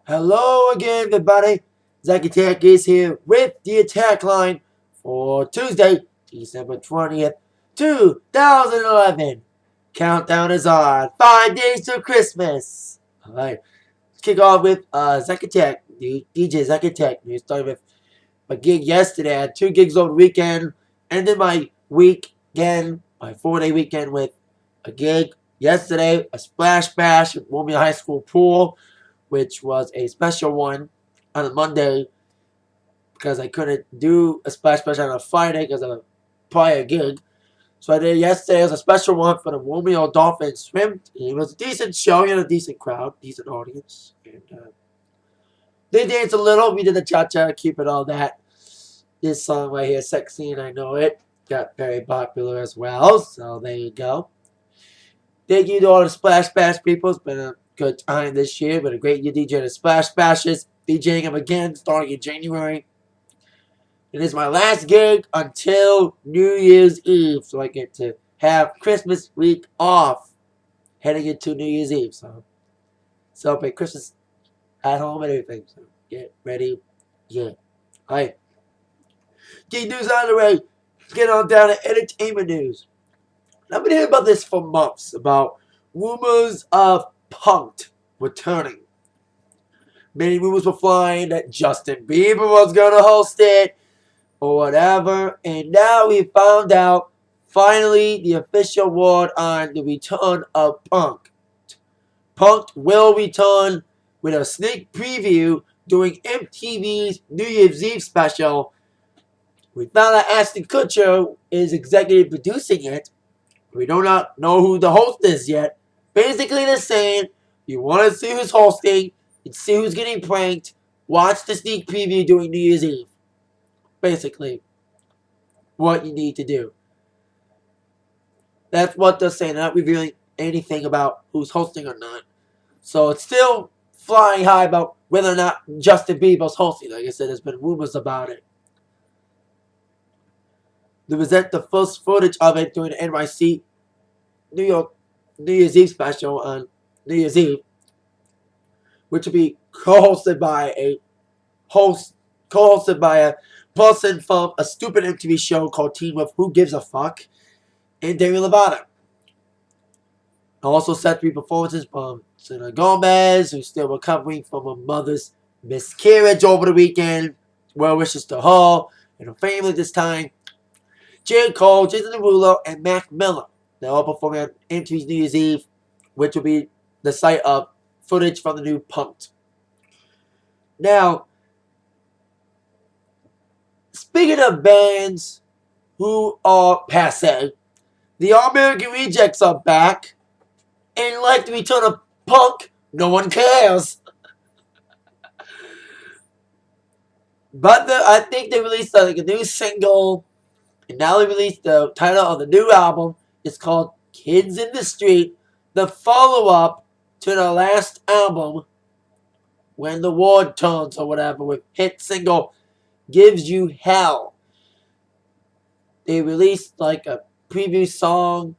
Hello again, everybody. Zach Attack is here with the attack line for Tuesday, December 20th, 2011. Countdown is on. 5 days to Christmas. Alright, let's kick off with Zach Attack, DJ Zach Attack. We started with my gig yesterday. I had 2 gigs over the weekend. Ended my weekend, my 4-day weekend, with a gig yesterday, a splash bash at Romeo High School pool, which was a special one on a Monday because I couldn't do a splash bash on a Friday because of a prior gig. So I did yesterday as a special one for the Romeo Dolphin Swim team. It was a decent show, a decent crowd, decent audience. And they danced a little. We did the cha-cha, keep it all that. This song right here, Sexy and I Know It, got very popular as well. So there you go. Thank you to all the Splash Bash people. It's been a good time this year. Been a great year DJing the Splash Bashes. DJing them again starting in January. It is my last gig until New Year's Eve. So I get to have Christmas week off heading into New Year's Eve. So celebrate Christmas at home and everything. So get ready. Yeah. Alright. Geek news on the way. Let's get on down to entertainment news. I've been hearing about this for months, about rumors of Punk'd returning. Many rumors were flying that Justin Bieber was going to host it or whatever. And now we found out, finally, the official word on the return of Punk'd. Punk'd will return with a sneak preview during MTV's New Year's Eve special. We found out Ashton Kutcher is executive producing it. We do not know who the host is yet. Basically, they're saying, you want to see who's hosting and see who's getting pranked, watch the sneak preview during New Year's Eve. Basically, what you need to do. That's what they're saying. They're not revealing anything about who's hosting or not. So it's still flying high about whether or not Justin Bieber's hosting. Like I said, there's been rumors about it. They present the first footage of it during the NYC New Year's Eve special on New Year's Eve, which will be co-hosted by a person from a stupid MTV show called Teen Wolf, Who Gives a Fuck, and Demi Lovato. Also set 3 performances from Selena Gomez, who's still recovering from her mother's miscarriage over the weekend. Well wishes to her and her family this time. J. Cole, Jason Derulo, and Mac Miller. They're all performing on MTV's New Year's Eve, which will be the site of footage from the new Punk'd. Now, speaking of bands who are passe, the All American Rejects are back, and like the return of Punk, no one cares. But I think they released a new single. And now they released the title of the new album. It's called Kids in the Street, the follow-up to the last album, When the World Turns or whatever, with hit single Gives You Hell. They released like a preview song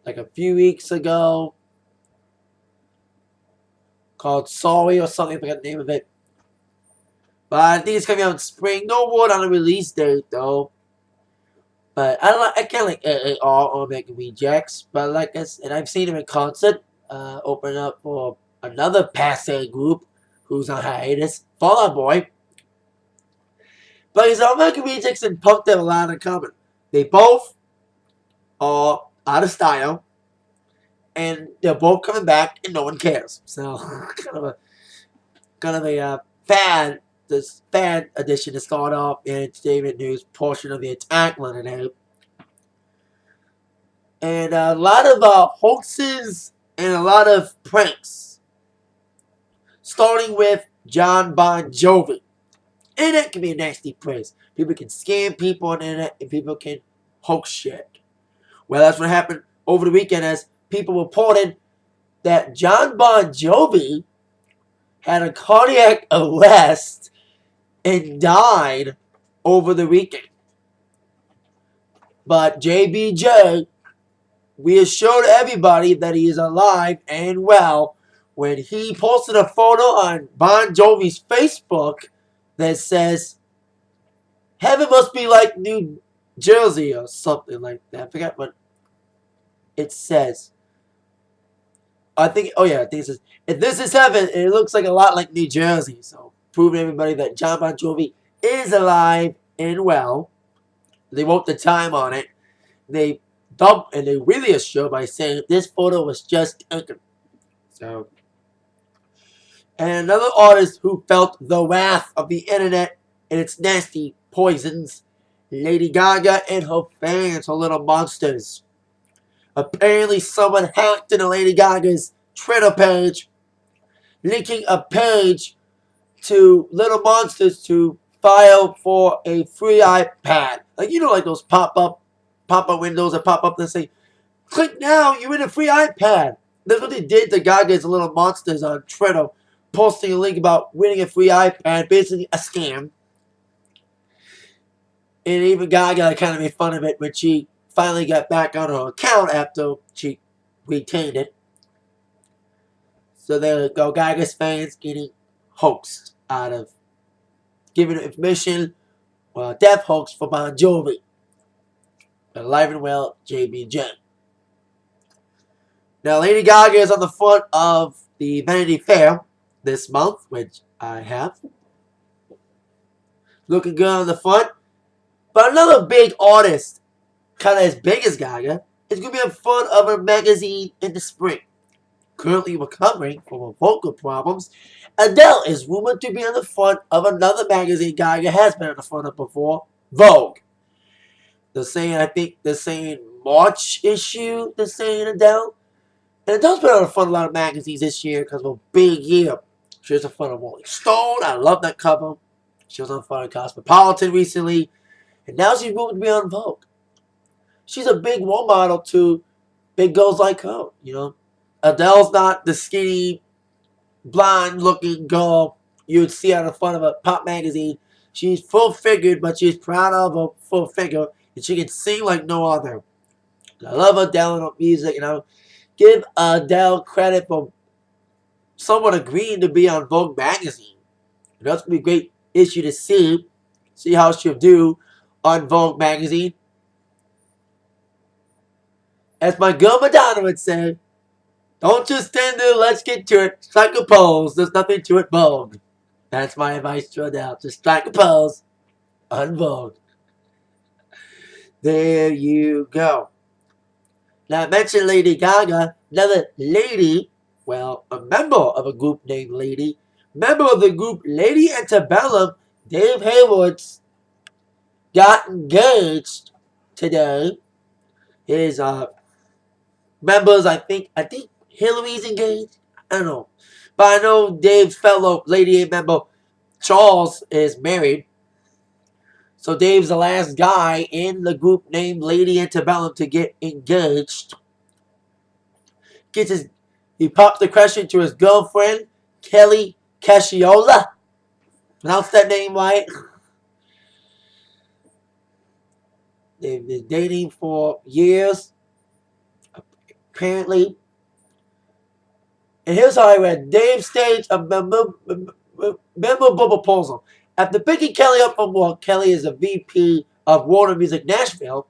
like a few weeks ago called Sorry or something, I forgot the name of it. But I think it's coming out in spring. No word on the release date though. But I kind of like AAR or American Rejects. But like I said, I've seen him in concert, open up for another passe group who's on hiatus, Fall Out Boy. But his American Rejects and Punk have a lot in common. They both are out of style, and they're both coming back, and no one cares. So kind of a fad. This fan edition to start off in entertainment news portion of the Atakline today. And a lot of hoaxes and a lot of pranks. Starting with John Bon Jovi. Internet can be a nasty place. People can scam people on the internet and people can hoax shit. Well, that's what happened over the weekend as people reported that John Bon Jovi had a cardiac arrest and died over the weekend. But JBJ reassured everybody that he is alive and well when he posted a photo on Bon Jovi's Facebook that says, "Heaven must be like New Jersey," or something like that. I forgot what it says. I think it says, "If this is heaven, it looks like a lot like New Jersey." So, proving everybody that John Bon Jovi is alive and well. They wrote the time on it. They really assure by saying this photo was just taken. So, and another artist who felt the wrath of the internet and its nasty poisons, Lady Gaga and her fans, her little monsters. Apparently, someone hacked into Lady Gaga's Twitter page, linking a page to Little Monsters to file for a free iPad. Like, like those pop-up windows that pop up and say, "Click now, you win a free iPad." That's what they did to Gaga's Little Monsters on Twitter, posting a link about winning a free iPad, basically a scam. And even Gaga kind of made fun of it when she finally got back on her account after she retained it. So there you go, Gaga's fans getting hoaxed out of giving information, death hoax for Bon Jovi. Alive and well, JBJ. Now, Lady Gaga is on the front of the Vanity Fair this month, which I have. Looking good on the front. But another big artist, kind of as big as Gaga, is going to be in front of a magazine in the spring. Currently recovering from her vocal problems, Adele is rumored to be on the front of another magazine Gaga has been on the front of before, Vogue. They're saying March issue, they're saying Adele. And Adele's been on the front of a lot of magazines this year because of a big year. She was on the front of Rolling Stone. I love that cover. She was on the front of Cosmopolitan recently. And now she's moving to be on Vogue. She's a big role model to big girls like her, Adele's not the skinny, blonde-looking girl you would see on the front of a pop magazine. She's full-figured, but she's proud of her full figure, and she can sing like no other. I love Adele and her music, and I'll give Adele credit for someone agreeing to be on Vogue magazine. That's going to be a great issue to see how she'll do on Vogue magazine. As my girl Madonna would say, "Don't just stand there, let's get to it. Strike a pose, there's nothing to it, Vogue." That's my advice to Adele. Just strike a pose on Vogue. There you go. Now, I mentioned Lady Gaga, another lady, a member of a group named Lady, member of the group Lady Antebellum, Dave Hayward's got engaged today. His members, I think Hillary's engaged. I don't know. But I know Dave's fellow Lady A member, Charles, is married. So Dave's the last guy in the group named Lady Antebellum to get engaged. He pops the question to his girlfriend, Kelly Casciola. Pronounce that name right. They've been dating for years, apparently. And here's how I read. Dave staged a memorable proposal. After picking Kelly up from work, Kelly is a VP of Warner Music Nashville.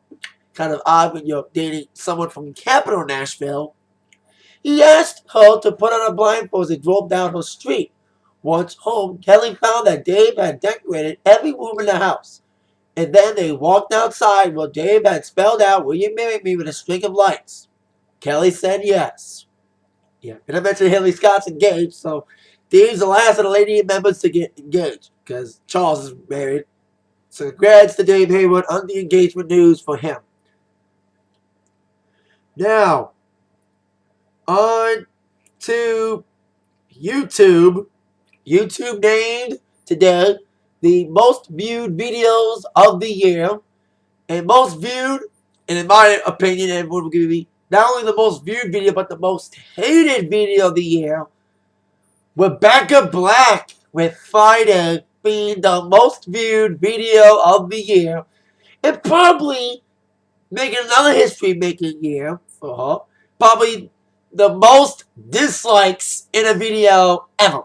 Kind of odd when you're dating someone from Capital Nashville. He asked her to put on a blindfold as they drove down her street. Once home, Kelly found that Dave had decorated every room in the house. And then they walked outside where Dave had spelled out, "Will you marry me?" with a string of lights. Kelly said yes. Yeah, and I mentioned Hillary Scott's engaged, so Dave's the last of the Lady members to get engaged because Charles is married. So congrats to Dave Hayward on the engagement news for him. Now, on to YouTube. YouTube named today the most viewed videos of the year. And most viewed, and in my opinion, everyone will give me not only the most viewed video, but the most hated video of the year. Rebecca Black with Friday being the most viewed video of the year. And probably making another history-making year for her. Probably the most dislikes in a video ever.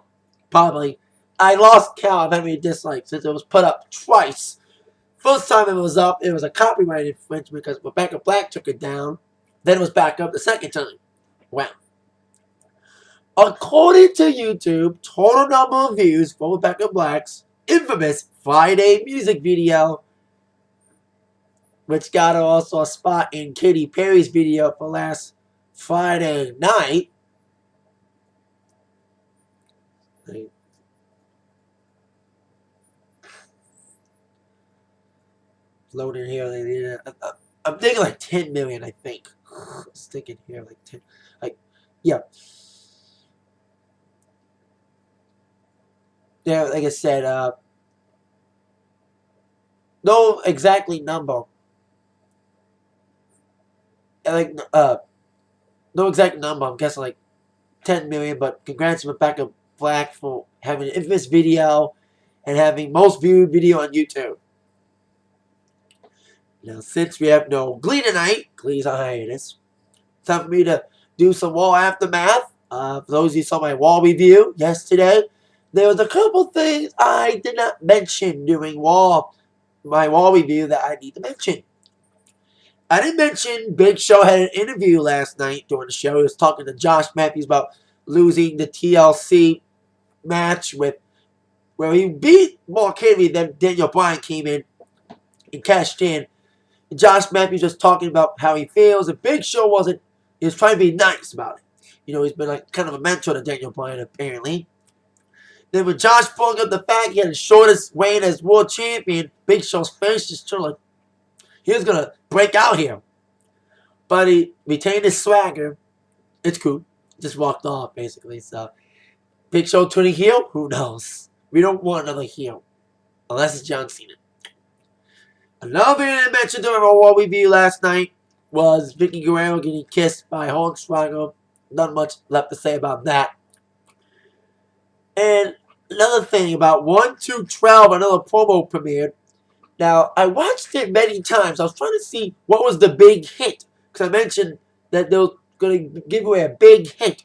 Probably. I lost count of how many dislikes since it was put up twice. First time it was up, it was a copyright infringement because Rebecca Black took it down. Then it was back up the second time. Wow. According to YouTube, total number of views for Rebecca Black's infamous Friday music video, which got her also a spot in Katy Perry's video for last Friday night. Loading here. I'm thinking like 10 million, I think. It's thinking here like 10. Like, yeah. Yeah, like I said, no exactly number. Like, no exact number. I'm guessing like 10 million, but congrats to Rebecca Black for having an infamous video and having most viewed video on YouTube. Now, since we have no Glee tonight, Glee's on hiatus, time for me to do some wall aftermath. For those of you who saw my wall review yesterday, there was a couple things I did not mention during my wall review that I need to mention. I didn't mention Big Show had an interview last night during the show. He was talking to Josh Matthews about losing the TLC match where he beat Mark Henry, then Daniel Bryan came in and cashed in. And Josh Matthews was talking about how he feels, and Big Show wasn't. He was trying to be nice about it. You know, he's been like kind of a mentor to Daniel Bryan apparently. Then when Josh brought up the fact he had the shortest reign as world champion, Big Show's face just turned like he was gonna break out here. But he retained his swagger. It's cool. Just walked off basically. So Big Show turning heel? Who knows? We don't want another heel. Unless it's John Cena. Another thing I mentioned during our war review last night was Vicky Guerrero getting kissed by Hornswoggle. Not much left to say about that. And another thing about 1-2-12, another promo premiered. Now, I watched it many times. I was trying to see what was the big hit. Because I mentioned that they were going to give away a big hit.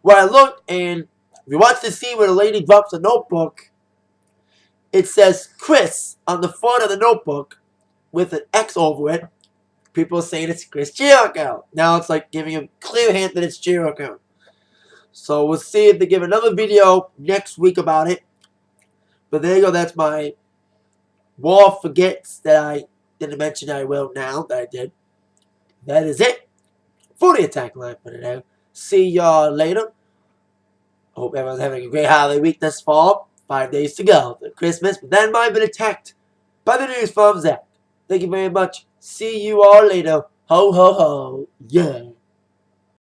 Where I looked, and if you watch the scene where the lady drops a notebook, it says Chris on the front of the notebook with an X over it. People are saying it's Chris Jericho. Now it's like giving a clear hint that it's Jericho. So we'll see if they give another video next week about it. But there you go. That's my wall forgets that I didn't mention. I will now that I did. That is it for the attack line for today. See y'all later. Hope everyone's having a great holiday week thus far. 5 days to go for Christmas. But that might have been attacked by the news from Zach. Thank you very much. See you all later. Ho, ho, ho. Yeah.